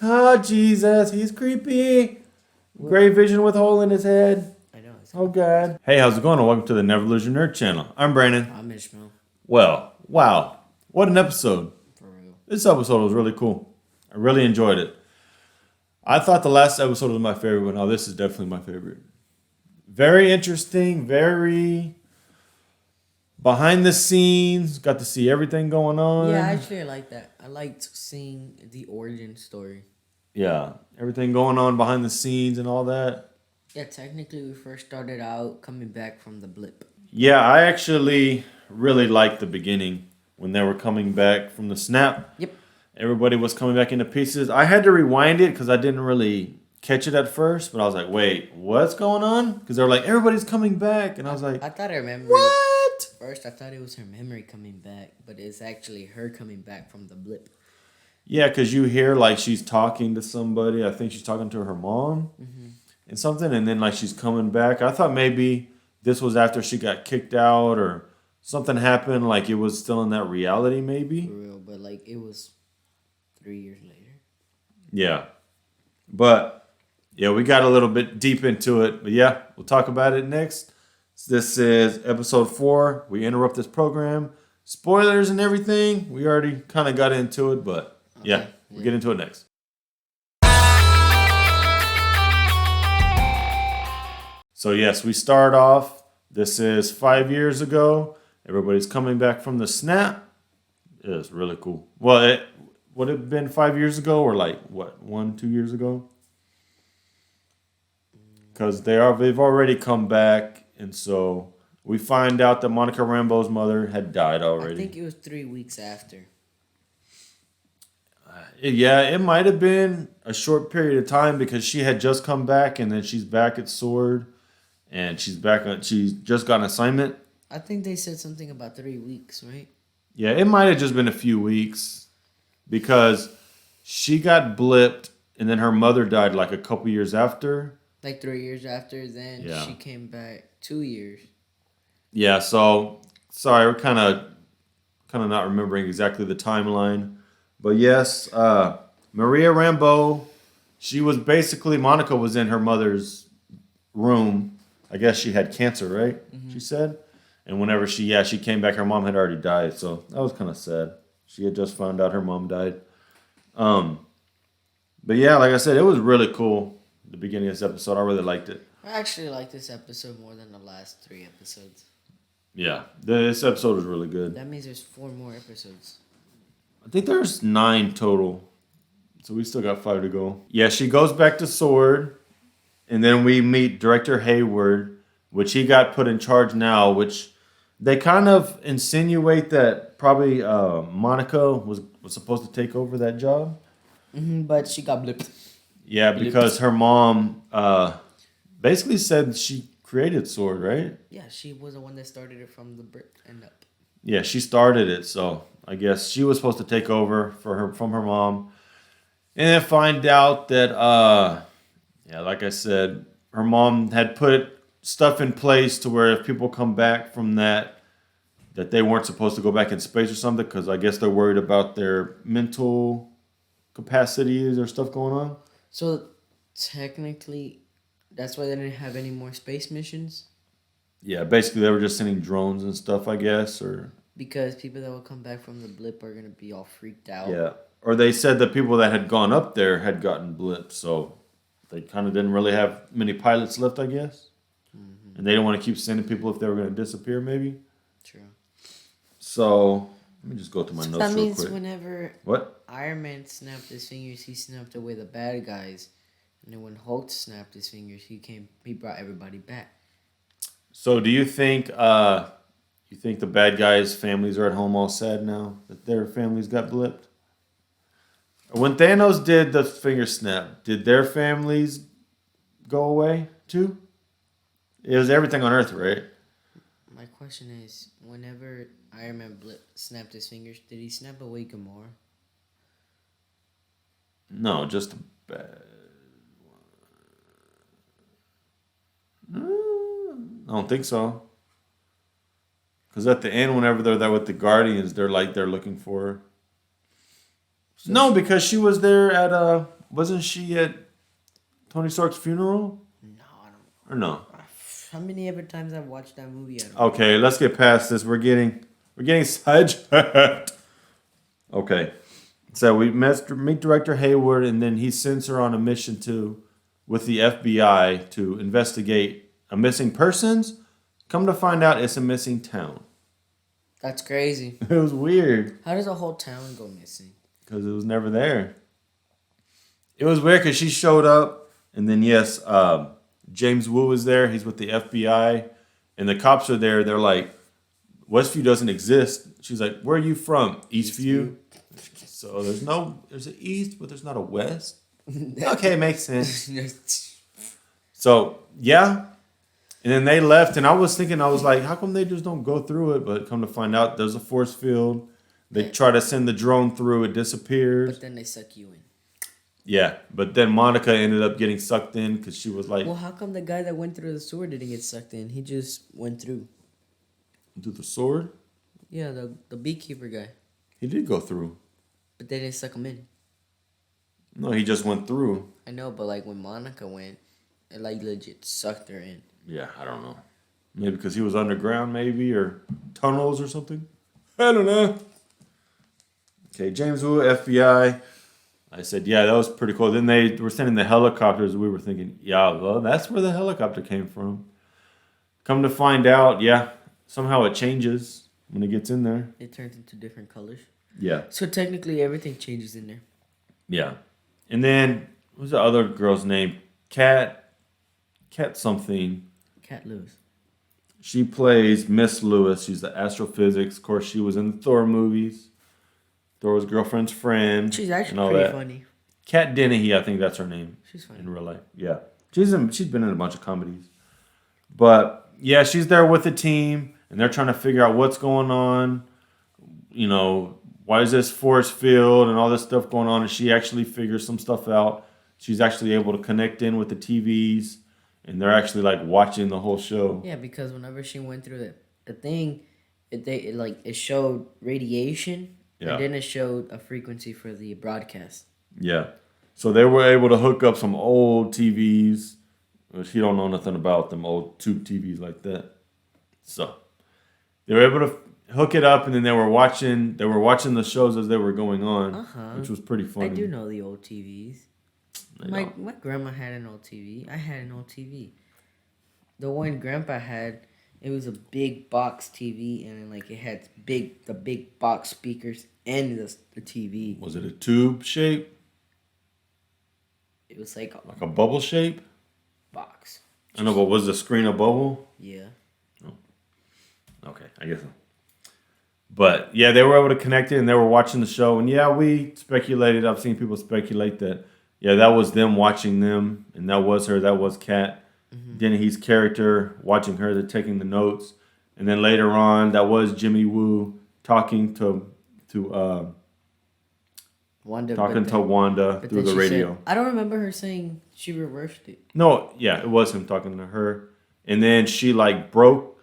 Oh, Jesus, he's creepy. Gray vision with a hole in his head. I know. Oh, God. Hey, how's it going? And welcome to the Never Lose Your Nerd channel. I'm Brandon. I'm Ishmael. Well, wow. What an episode. For real. This episode was really cool. I really enjoyed it. I thought the last episode was my favorite, but now this is definitely my favorite. Very interesting, very behind the scenes. Got to see everything going on. Yeah, actually, I like that. I liked seeing the origin story. Yeah, everything going on behind the scenes and all that. Yeah, technically, we first started out coming back from the blip. Yeah, I actually really liked the beginning when they were coming back from the snap. Yep. Everybody was coming back into pieces. I had to rewind it because I didn't really catch it at first, but I was like, wait, what's going on? Because they were like, everybody's coming back. And I was like, I thought I remembered. what? First, I thought it was her memory coming back, but it's actually her coming back from the blip. Yeah, because you hear like she's talking to somebody. I think she's talking to her mom and something. And then like she's coming back. I thought maybe this was after she got kicked out or something happened. Like it was still in that reality maybe. For real, but like it was 3 years later. Yeah. But yeah, we got a little bit deep into it. But yeah, we'll talk about it next. This is episode 4. We interrupt this program. Spoilers and everything. We already kind of got into it, but yeah, we'll get into it next. So yes, we start off. This is 5 years ago. Everybody's coming back from the snap. It's really cool. Well, it would have been 5 years ago or like what, 1-2 years ago? Because they've already come back, and so we find out that Monica Rambeau's mother had died already. I think it was 3 weeks after. Yeah, it might have been a short period of time because she had just come back, and then she's back at Sword, and she's just got an assignment. I think they said something about 3 weeks, right? Yeah, it might have just been a few weeks because she got blipped, and then her mother died like a couple years after. Like 3 years after, then she came back 2 years. Yeah, so sorry, we're kind of not remembering exactly the timeline. But yes, Maria Rambeau, she was basically, Monica was in her mother's room. I guess she had cancer, right? She said. And whenever she came back, her mom had already died. So that was kind of sad. She had just found out her mom died. But yeah, like I said, it was really cool. The beginning of this episode, I really liked it. I actually like this episode more than the last 3 episodes. Yeah, this episode was really good. That means there's 4 more episodes. I think there's 9 total. So we still got 5 to go. Yeah, she goes back to Sword. And then we meet Director Hayward, which he got put in charge now, which they kind of insinuate that probably Monica was supposed to take over that job. But she got blipped. Yeah, because her mom basically said she created Sword, right? Yeah, she was the one that started it from the brick and up. Yeah, she started it, so I guess she was supposed to take over from her mom. And then find out that, like I said, her mom had put stuff in place to where if people come back from that they weren't supposed to go back in space or something because I guess they're worried about their mental capacities or stuff going on. So technically, that's why they didn't have any more space missions? Yeah, basically they were just sending drones and stuff, I guess, or... Because people that will come back from the blip are going to be all freaked out. Yeah, or they said the people that had gone up there had gotten blipped, so they kind of didn't really have many pilots left, I guess. And they didn't want to keep sending people if they were going to disappear, maybe. True. So, let me just go to my notes real quick. That means whenever What? Iron Man snapped his fingers, he snapped away the bad guys. And then when Hulk snapped his fingers, he brought everybody back. So do you think the bad guys' families are at home all sad now that their families got blipped? When Thanos did the finger snap, did their families go away too? It was everything on Earth, right? My question is, whenever Iron Man snapped his fingers, did he snap away Gamora? No, just the bad. I don't think so. Because at the end, whenever they're there with the Guardians, they're looking for her. No, because she was there at Wasn't she at Tony Stark's funeral? No, I don't. Or no? How many ever times I've watched that movie? I don't. Okay, let's get past this. We're getting sidetracked. Okay. So we meet Director Hayward, and then he sends her on a mission with the FBI to investigate a missing persons. Come to find out, it's a missing town. That's crazy. It was weird. How does a whole town go missing? Because it was never there. It was weird because she showed up, and then yes, James Woo is there. He's with the FBI, and the cops are there. They're like, Westview doesn't exist. She's like, where are you from? Eastview. So there's an east, but there's not a west. Okay, makes sense. So yeah, and then they left, and I was like, how come they just don't go through it? But come to find out, there's a force field. They try to send the drone through, it disappears. But then they suck you in. Yeah, but then Monica ended up getting sucked in because she was like, well, how come the guy that went through the sword didn't get sucked in? He just went through. through the sword? Yeah, the beekeeper guy. He did go through. But they didn't suck him in. No, he just went through. I know, but like when Monica went, it like legit sucked her in. Yeah, I don't know. Maybe because he was underground, maybe, or tunnels or something. I don't know. Okay, James Woo, FBI. I said, yeah, that was pretty cool. Then they were sending the helicopters. We were thinking, yeah, well, that's where the helicopter came from. Come to find out, yeah, somehow it changes when it gets in there. It turns into different colors. Yeah. So technically everything changes in there. Yeah. And then, what's the other girl's name? Cat something. Cat Lewis. She plays Miss Lewis. She's the astrophysics. Of course, she was in the Thor movies. Thor's girlfriend's friend. She's actually pretty funny. Kat Dennehy, I think that's her name. She's funny. In real life. Yeah. She's been in a bunch of comedies. But, yeah, she's there with the team, and they're trying to figure out what's going on. You know, why is this force field and all this stuff going on? And she actually figures some stuff out. She's actually able to connect in with the TVs, and they're actually like watching the whole show. Yeah, because whenever she went through the thing, it showed radiation, and then it showed a frequency for the broadcast. Yeah, so they were able to hook up some old TVs, which you don't know nothing about them old tube TVs like that. So they were able to hook it up, and then they were watching the shows as they were going on, which was pretty funny. I do know the old TVs. My grandma had an old TV. I had an old TV. The one Grandpa had, it was a big box TV, and then it had the big box speakers and the TV. Was it a tube shape? It was like a bubble shape box. I know, but was the screen a bubble? Yeah. Oh. Okay, I guess so. But yeah, they were able to connect it, and they were watching the show. And yeah, we speculated. I've seen people speculate that, yeah, that was them watching them, and that was her. That was Kat. Mm-hmm. Dennehy's character watching her. They're taking the notes, and then later on, that was Jimmy Woo talking to Wanda. Wanda through the radio. Said, I don't remember her saying she reversed it. No, yeah, it was him talking to her, and then she broke.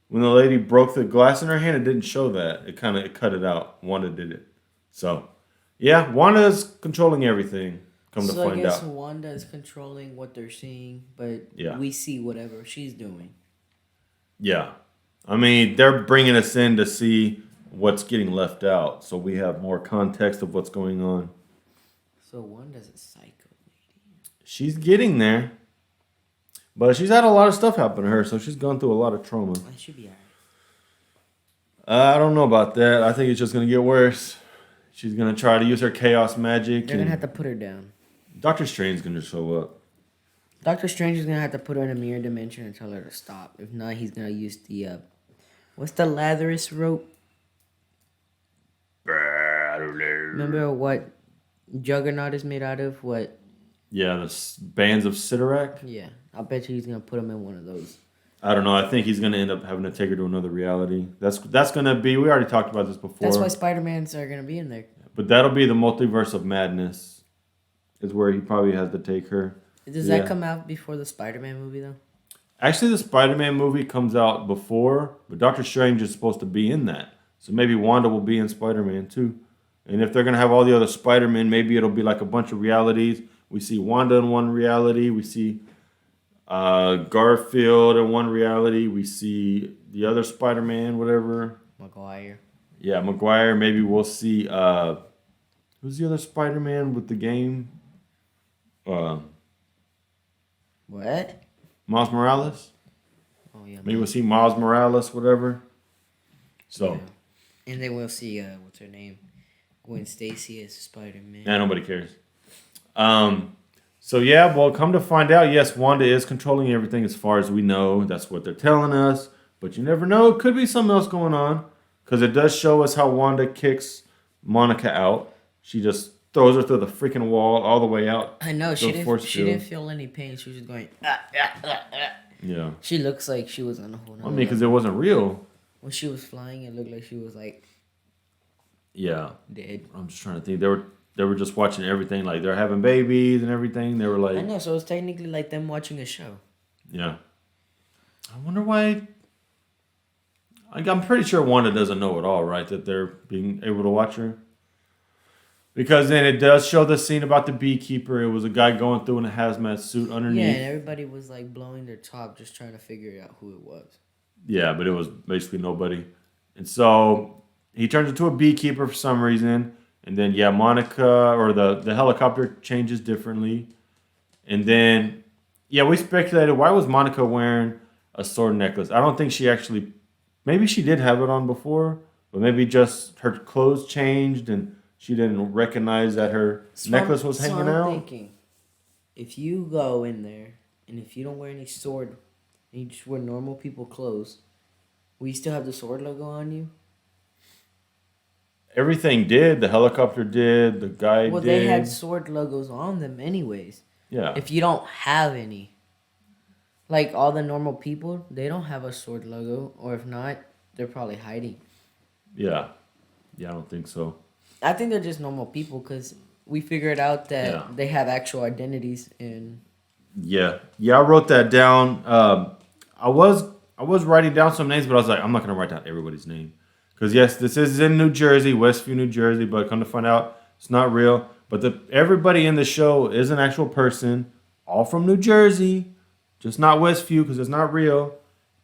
When the lady broke the glass in her hand, it didn't show that. It cut it out. Wanda did it. So, yeah, Wanda's controlling everything. Come to find out. So I guess Wanda is controlling what they're seeing, but we see whatever she's doing. Yeah. I mean, they're bringing us in to see what's getting left out, so we have more context of what's going on. So Wanda's a psycho lady. She's getting there. But she's had a lot of stuff happen to her, so she's gone through a lot of trauma. That should be all right. I don't know about that. I think it's just going to get worse. She's going to try to use her chaos magic. They're going to have to put her down. Doctor Strange's going to show up. Doctor Strange is going to have to put her in a mirror dimension and tell her to stop. If not, he's going to use the... what's the Lazarus rope? I don't know. Remember what Juggernaut is made out of? What? Yeah, the bands of Sidorak? Yeah. I bet you he's going to put him in one of those. I don't know. I think he's going to end up having to take her to another reality. That's going to be... We already talked about this before. That's why Spider-Mans are going to be in there. But that'll be the multiverse of madness. Is where he probably has to take her. Does that come out before the Spider-Man movie, though? Actually, the Spider-Man movie comes out before, but Doctor Strange is supposed to be in that. So maybe Wanda will be in Spider-Man, too. And if they're going to have all the other Spider-Men, maybe it'll be like a bunch of realities We see Wanda in one reality. We see Garfield in one reality. We see the other Spider-Man, whatever. Maguire. Yeah, Maguire. Maybe we'll see. Who's the other Spider-Man with the game? Uh, What? Miles Morales. Oh yeah. Maybe we'll see Miles Morales, whatever. So. Yeah. And then we'll see what's her name, Gwen Stacy as Spider-Man. Nah, nobody cares. So yeah, well, come to find out, yes, Wanda is controlling everything as far as we know. That's what they're telling us. But you never know. It could be something else going on. Because it does show us how Wanda kicks Monica out. She just throws her through the freaking wall all the way out. I know, she didn't feel any pain. She was just going, Yeah. She looks like she was on a whole nother because it wasn't real. When she was flying, it looked like she was like... Yeah. Dead. I'm just trying to think. They were just watching everything. Like, they're having babies and everything. They were like... I know, so it's technically like them watching a show. Yeah. I wonder why... I'm pretty sure Wanda doesn't know at all, right? That they're being able to watch her. Because then it does show the scene about the beekeeper. It was a guy going through in a hazmat suit underneath. Yeah, and everybody was like blowing their top just trying to figure out who it was. Yeah, but it was basically nobody. And so he turns into a beekeeper for some reason. And then, yeah, Monica, or the helicopter changes differently. And then, yeah, we speculated, why was Monica wearing a sword necklace? I don't think she actually... Maybe she did have it on before, but maybe just her clothes changed and she didn't recognize that her necklace was hanging out. I'm thinking, if you go in there and if you don't wear any sword and you just wear normal people clothes, will you still have the sword logo on you? Everything did. The helicopter did. The guy did. Well, they had sword logos on them anyways. Yeah. If you don't have any. Like, all the normal people, they don't have a sword logo. Or if not, they're probably hiding. Yeah. Yeah, I don't think so. I think they're just normal people because we figured out that they have actual identities. And yeah. I wrote that down. I was writing down some names, but I was like, I'm not going to write down everybody's name. Because, yes, this is in New Jersey, Westview, New Jersey, but come to find out, it's not real. But everybody in the show is an actual person, all from New Jersey. Just not Westview because it's not real.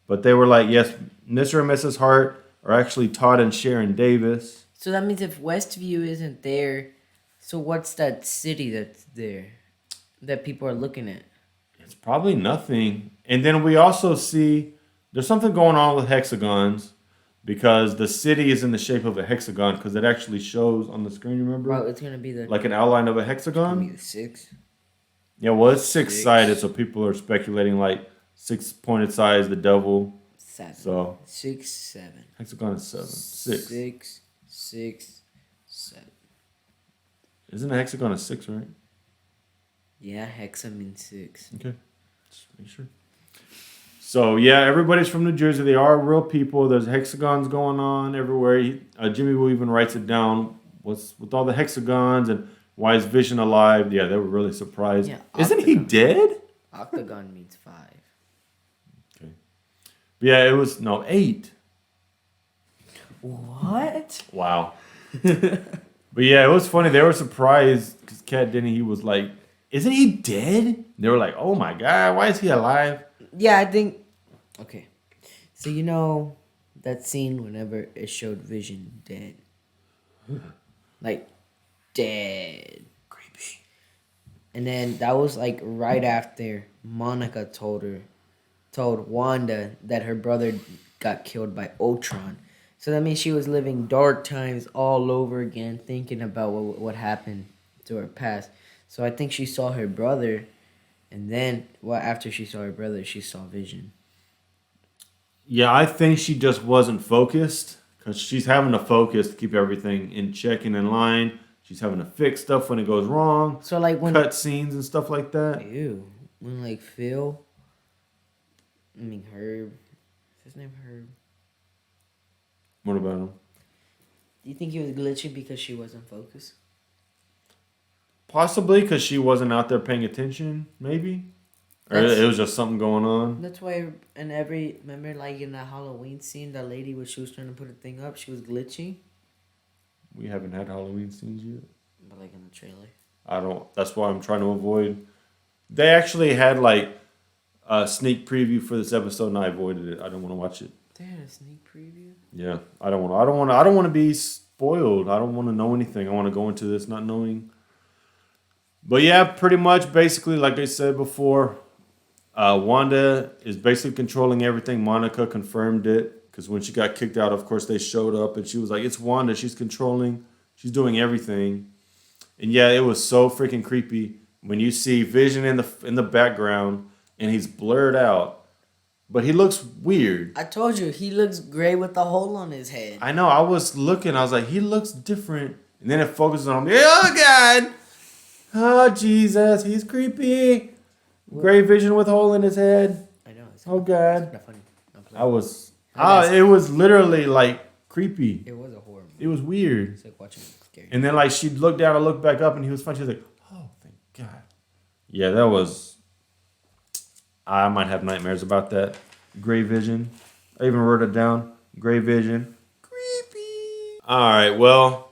But they were like, yes, Mr. and Mrs. Hart are actually Todd and Sharon Davis. So that means if Westview isn't there, so what's that city that's there that people are looking at? It's probably nothing. And then we also see there's something going on with hexagons because the city is in the shape of a hexagon because it actually shows on the screen, remember? Well, it's going to be like an outline of a hexagon. It's going to be the 6. Yeah, well, it's 6-sided, so people are speculating like 6-pointed sides, the devil. 7. So 6, 7. Hexagon is 7. 6. 6, 6, 7. Isn't a hexagon a 6, right? Yeah, hexa means 6. Okay, just make sure. So yeah, everybody's from New Jersey. They are real people. There's hexagons going on everywhere. Jimmy Woo even writes it down. What's with all the hexagons and why is Vision alive? Yeah, they were really surprised. Yeah, isn't he dead? Octagon means 5. Okay. But yeah, it was 8. What? Wow. But yeah, it was funny. They were surprised because Kat Denny, he was like, isn't he dead? They were like, oh my God, why is he alive? Yeah, I think... Okay. So you know that scene whenever it showed Vision dead? Like, dead. Creepy. And then that was like right after Monica told Wanda that her brother got killed by Ultron. So that means she was living dark times all over again, thinking about what happened to her past. So I think she saw her brother, and then after she saw her brother, she saw Vision. Yeah, I think she just wasn't focused because she's having to focus to keep everything in check and in line. She's having to fix stuff when it goes wrong. So like when cut scenes and stuff like that. Ew. When like Herb. Is his name Herb? What about him? Do you think he was glitching because she wasn't focused? Possibly because she wasn't out there paying attention, maybe. Or it was just something going on. That's why remember like in that Halloween scene, that lady when she was trying to put a thing up, she was glitching. We haven't had Halloween scenes yet. But like in the trailer. I don't. That's why I'm trying to avoid. They actually had like a sneak preview for this episode, and I avoided it. I don't want to watch it. They had a sneak preview. Yeah, I don't want. I don't want. I don't want to be spoiled. I don't want to know anything. I want to go into this not knowing. But yeah, pretty much, basically, like I said before, Wanda is basically controlling everything. Monica confirmed it because when she got kicked out, of course, they showed up and she was like, "It's Wanda. She's controlling. She's doing everything." And yeah, it was so freaking creepy when you see Vision in the background and he's blurred out, but he looks weird. I told you he looks gray with the hole on his head. I know. I was looking. I was like, he looks different. And then it focuses on him. Oh God! Oh Jesus! He's creepy. Gray Vision with hole in his head. I know. Oh God! It's funny. I was. It was literally like creepy. It was a horror movie. It was weird. It's like watching a scary. And then like she'd look down and look back up, and he was fine. She was like, "Oh, thank God." Yeah, that was. I might have nightmares about that. Gray Vision. I even wrote it down. Gray Vision. Creepy. All right. Well,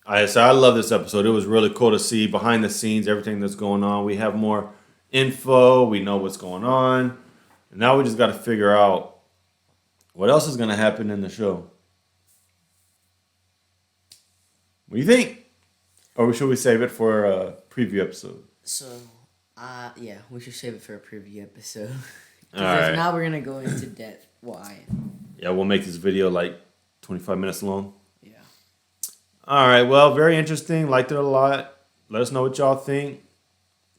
I love this episode. It was really cool to see behind the scenes everything that's going on. We have more info. We know what's going on. And now we just got to figure out what else is going to happen in the show. What do you think? Or should we save it for a preview episode? So, yeah, we should save it for a preview episode. All right. Now we're gonna go into depth. Why? Yeah, we'll make this video like 25 minutes long. Yeah. All right. Well, very interesting. Liked it a lot. Let us know what y'all think.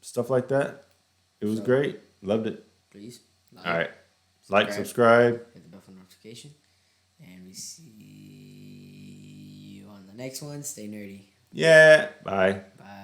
Stuff like that. It was great. Loved it. Please. All right. Like, subscribe. Hit the bell for notification. And we see you on the next one. Stay nerdy. Yeah. Bye. Bye.